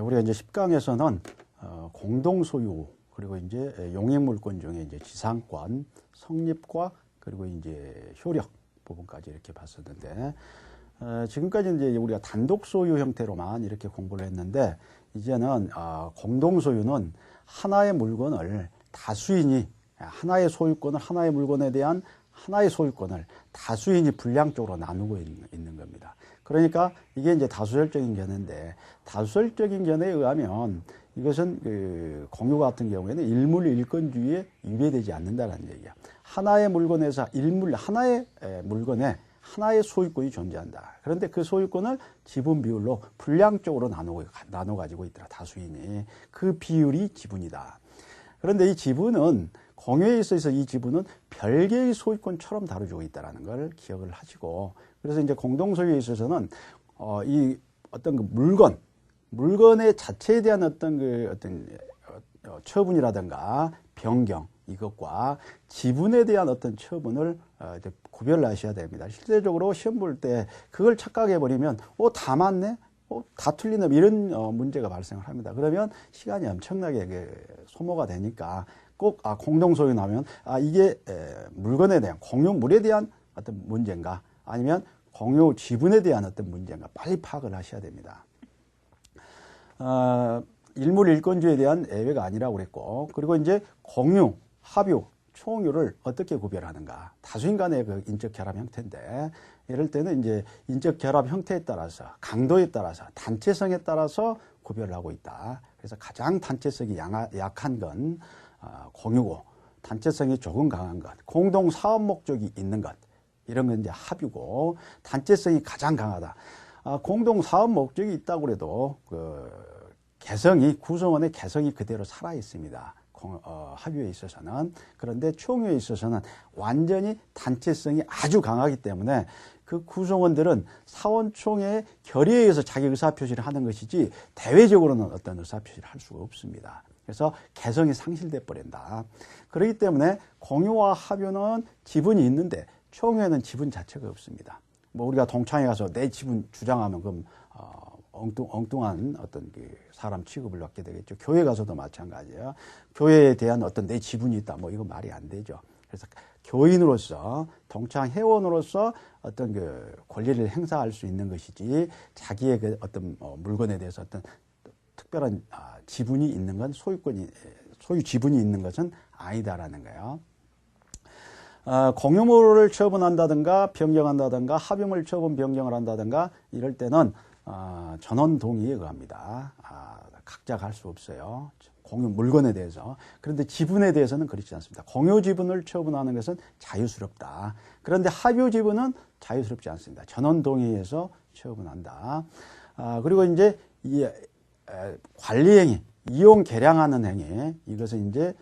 우리가 이제 10강에서는 공동 소유 그리고 이제 용익물권 중에 이제 지상권, 성립과 그리고 이제 효력 부분까지 이렇게 봤었는데 지금까지 이제 우리가 단독 소유 형태로만 이렇게 공부를 했는데 이제는 공동 소유는 하나의 물건을 다수인이 하나의 소유권을 하나의 물건에 대한 하나의 소유권을 다수인이 분량적으로 나누고 있는 겁니다. 그러니까 이게 이제 다수설적인 견해인데 다수설적인 견해에 의하면 이것은 공유 같은 경우에는 일물일권주의에 위배되지 않는다는 얘기야. 하나의 물건에서 하나의 물건에 하나의 소유권이 존재한다. 그런데 그 소유권을 지분 비율로 분량적으로 나눠 가지고 있더라. 다수인이. 그 비율이 지분이다. 그런데 이 지분은 공유에 있어서 이 지분은 별개의 소유권처럼 다뤄지고 있다는 걸 기억을 하시고, 그래서 이제 공동소유에 있어서는 이 어떤 그 물건의 자체에 대한 어떤 처분이라든가 변경 이것과 지분에 대한 어떤 처분을 이제 구별하셔야 됩니다. 실제적으로 시험 볼 때 그걸 착각해 버리면 다 맞네, 다 틀리네 이런 문제가 발생을 합니다. 그러면 시간이 엄청나게 소모가 되니까 꼭 공동소유 나면 이게 물건에 대한 공유물에 대한 어떤 문제인가 아니면 공유 지분에 대한 어떤 문제인가 빨리 파악을 하셔야 됩니다. 일물일권주의에 대한 예외가 아니라고 그랬고, 그리고 이제 공유, 합유, 총유를 어떻게 구별하는가. 다수인 간의 그 인적 결합 형태인데, 이럴 때는 이제 인적 결합 형태에 따라서, 강도에 따라서, 단체성에 따라서 구별을 하고 있다. 그래서 가장 단체성이 약한 건 공유고, 단체성이 조금 강한 것, 공동 사업 목적이 있는 것, 이런 건 이제 합유고, 단체성이 가장 강하다. 공동 사업 목적이 있다고 해도 구성원의 개성이 그대로 살아 있습니다. 합유에 있어서는. 그런데 총유에 있어서는 완전히 단체성이 아주 강하기 때문에 그 구성원들은 사원총회의 결의에 의해서 자기 의사표시를 하는 것이지 대외적으로는 어떤 의사표시를 할 수가 없습니다. 그래서 개성이 상실돼 버린다. 그렇기 때문에 공유와 합유는 지분이 있는데 총유에는 지분 자체가 없습니다. 뭐 우리가 동창회 가서 내 지분 주장하면 그럼 엉뚱한 어떤 사람 취급을 받게 되겠죠. 교회 가서도 마찬가지예요. 교회에 대한 어떤 내 지분이 있다. 뭐 이거 말이 안 되죠. 그래서 교인으로서 동창 회원으로서 어떤 권리를 행사할 수 있는 것이지 자기의 그 어떤 물건에 대해서 어떤 특별한 지분이 있는 건 소유 지분이 있는 것은 아니다라는 거예요. 공유물을 처분한다든가 변경한다든가 합유물 처분 변경을 한다든가 이럴 때는 전원 동의에 의합니다. 각자가 할 수 없어요. 공유 물건에 대해서. 그런데 지분에 대해서는 그렇지 않습니다. 공유 지분을 처분하는 것은 자유스럽다. 그런데 합유 지분은 자유스럽지 않습니다. 전원 동의에서 처분한다. 그리고 이제 이 관리 행위, 이용 개량하는 행위, 이것은 이제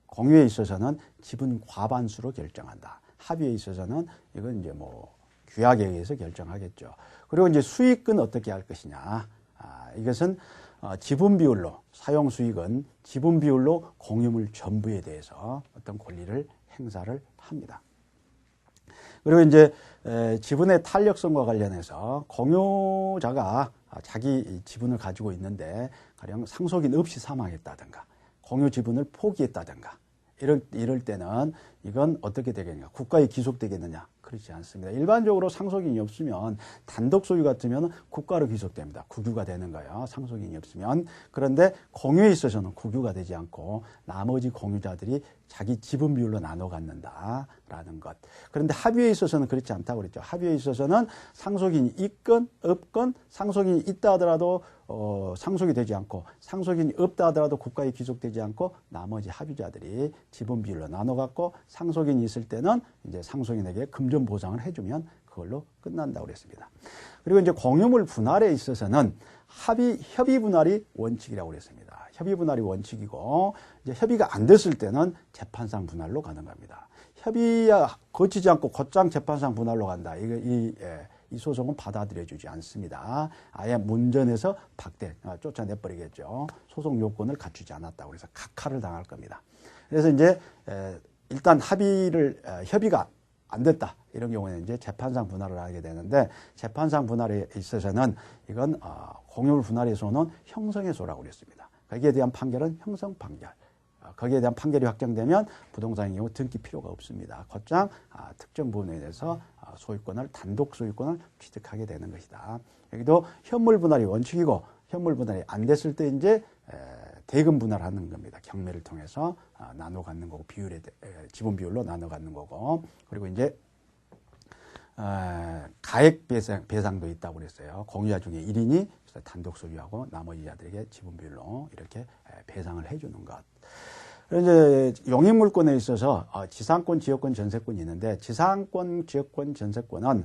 공유에 있어서는 지분 과반수로 결정한다. 합의에 있어서는 이건 이제 뭐 규약에 의해서 결정하겠죠. 그리고 이제 수익은 어떻게 할 것이냐. 이것은 지분 비율로, 사용 수익은 지분 비율로 공유물 전부에 대해서 어떤 권리를 행사를 합니다. 그리고 이제 지분의 탄력성과 관련해서 공유자가 자기 지분을 가지고 있는데 가령 상속인 없이 사망했다든가 공유 지분을 포기했다든가 이럴 때는 이건 어떻게 되겠냐. 국가에 귀속되겠느냐. 그렇지 않습니다. 일반적으로 상속인이 없으면 단독 소유 같으면 국가로 귀속됩니다. 국유가 되는 거예요. 상속인이 없으면. 그런데 공유에 있어서는 국유가 되지 않고 나머지 공유자들이 자기 지분 비율로 나눠 갖는다라는 것. 그런데 합의에 있어서는 그렇지 않다고 그랬죠. 합의에 있어서는 상속인이 있건 없건 상속인이 있다 하더라도 상속이 되지 않고 상속인이 없다 하더라도 국가에 귀속되지 않고 나머지 합의자들이 지분 비율로 나눠 갖고 상속인이 있을 때는 이제 상속인에게 금전 보상을 해주면 그걸로 끝난다고 그랬습니다. 그리고 이제 공유물 분할에 있어서는 협의 분할이 원칙이라고 그랬습니다. 협의 분할이 원칙이고 이제 협의가 안 됐을 때는 재판상 분할로 가는 겁니다. 협의가 거치지 않고 곧장 재판상 분할로 간다. 이 소송은 받아들여주지 않습니다. 아예 문전에서 쫓아내버리겠죠. 소송 요건을 갖추지 않았다고 해서 각하를 당할 겁니다. 그래서 이제 일단 협의가 안 됐다. 이런 경우에는 이제 재판상 분할을 하게 되는데, 재판상 분할에 있어서는 이건 공유물 분할에서는 형성해소라고 그랬습니다. 거기에 대한 판결은 형성 판결. 거기에 대한 판결이 확정되면 부동산의 경우 등기 필요가 없습니다. 곧장 특정 부분에 대해서 소유권을, 단독 소유권을 취득하게 되는 것이다. 여기도 현물 분할이 원칙이고, 현물 분할이 안 됐을 때 이제 대금 분할하는 겁니다. 경매를 통해서 나눠 갖는 거고, 지분 비율로 나눠 갖는 거고, 그리고 이제 가액 배상도 있다고 그랬어요. 공유자 중에 1인이 단독 소유하고 나머지 자들에게 지분 비율로 이렇게 배상을 해주는 것. 이제 용익물권에 있어서 지상권, 지역권, 전세권이 있는데, 지상권, 지역권, 전세권은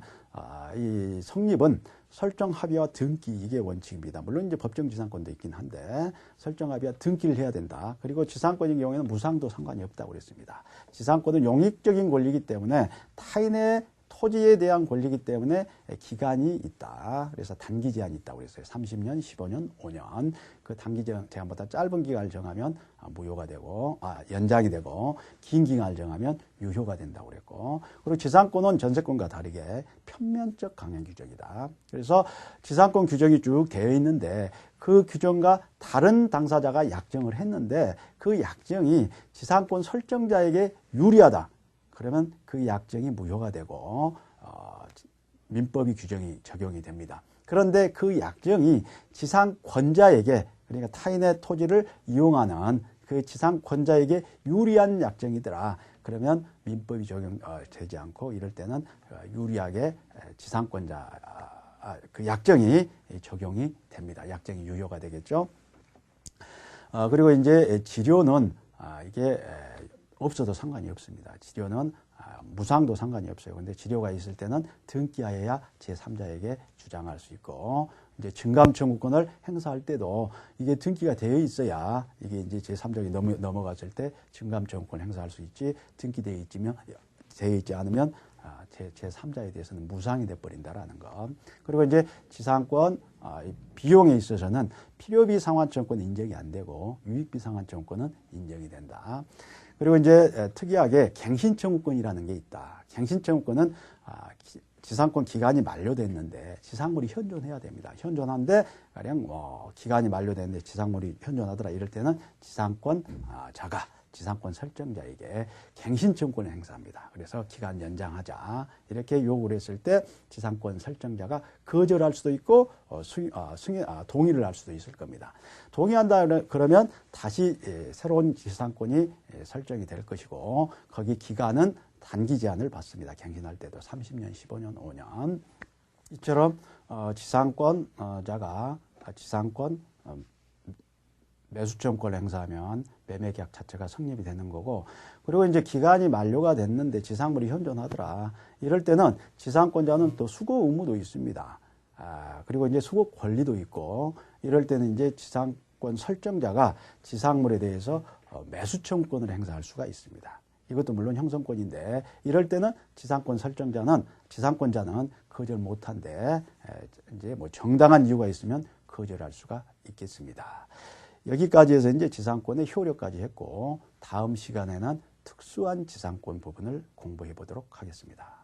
이 성립은 설정 합의와 등기, 이게 원칙입니다. 물론 이제 법정 지상권도 있긴 한데 설정 합의와 등기를 해야 된다. 그리고 지상권인 경우에는 무상도 상관이 없다고 그랬습니다. 지상권은 용익적인 권리이기 때문에 타인의 토지에 대한 권리이기 때문에 기간이 있다. 그래서 단기 제한이 있다고 그랬어요. 30년, 15년, 5년. 그 단기 제한보다 짧은 기간을 정하면 무효가 되고, 연장이 되고, 긴 기간을 정하면 유효가 된다고 그랬고, 그리고 지상권은 전세권과 다르게 편면적 강행 규정이다. 그래서 지상권 규정이 쭉 되어 있는데, 그 규정과 다른 당사자가 약정을 했는데, 그 약정이 지상권 설정자에게 유리하다. 그러면 그 약정이 무효가 되고 민법의 규정이 적용이 됩니다. 그런데 그 약정이 지상권자에게, 그러니까 타인의 토지를 이용하는 그 지상권자에게 유리한 약정이더라. 그러면 민법이 적용되지 않고, 이럴 때는 유리하게 지상권자 그 약정이 적용이 됩니다. 약정이 유효가 되겠죠. 그리고 이제 치료는 이게 없어도 상관이 없습니다. 치료는 무상도 상관이 없어요. 근데 치료가 있을 때는 등기하여야 제3자에게 주장할 수 있고, 이제 증감 청구권을 행사할 때도 이게 등기가 되어 있어야 이게 이제 제3자에게 넘어갔을 때 증감 청구권 행사할 수 있지, 등기되어 있지 않으면 제3자에 대해서는 무상이 돼버린다라는 것. 그리고 이제 지상권 비용에 있어서는 필요비 상환청구권 인정이 안 되고, 유익비 상환청구권은 인정이 된다. 그리고 이제 특이하게 갱신청구권이라는 게 있다. 갱신청구권은 지상권 기간이 만료됐는데 지상물이 현존해야 됩니다. 현존한데 가령 기간이 만료됐는데 지상물이 현존하더라, 이럴 때는 지상권자가 지상권 설정자에게 갱신청구권을 행사합니다. 그래서 기간 연장하자 이렇게 요구를 했을 때 지상권 설정자가 거절할 수도 있고 동의를 할 수도 있을 겁니다. 동의한다 그러면 다시 새로운 지상권이 설정이 될 것이고, 거기 기간은 단기 제한을 받습니다. 갱신할 때도 30년, 15년, 5년. 이처럼 지상권자가 지상권 매수청구권을 행사하면 매매계약 자체가 성립이 되는 거고, 그리고 이제 기간이 만료가 됐는데 지상물이 현존하더라, 이럴 때는 지상권자는 또 수거 의무도 있습니다. 그리고 이제 수거 권리도 있고, 이럴 때는 이제 지상권 설정자가 지상물에 대해서 매수청구권을 행사할 수가 있습니다. 이것도 물론 형성권인데, 이럴 때는 지상권자는 거절 못한데, 이제 뭐 정당한 이유가 있으면 거절할 수가 있겠습니다. 여기까지 해서 이제 지상권의 효력까지 했고, 다음 시간에는 특수한 지상권 부분을 공부해 보도록 하겠습니다.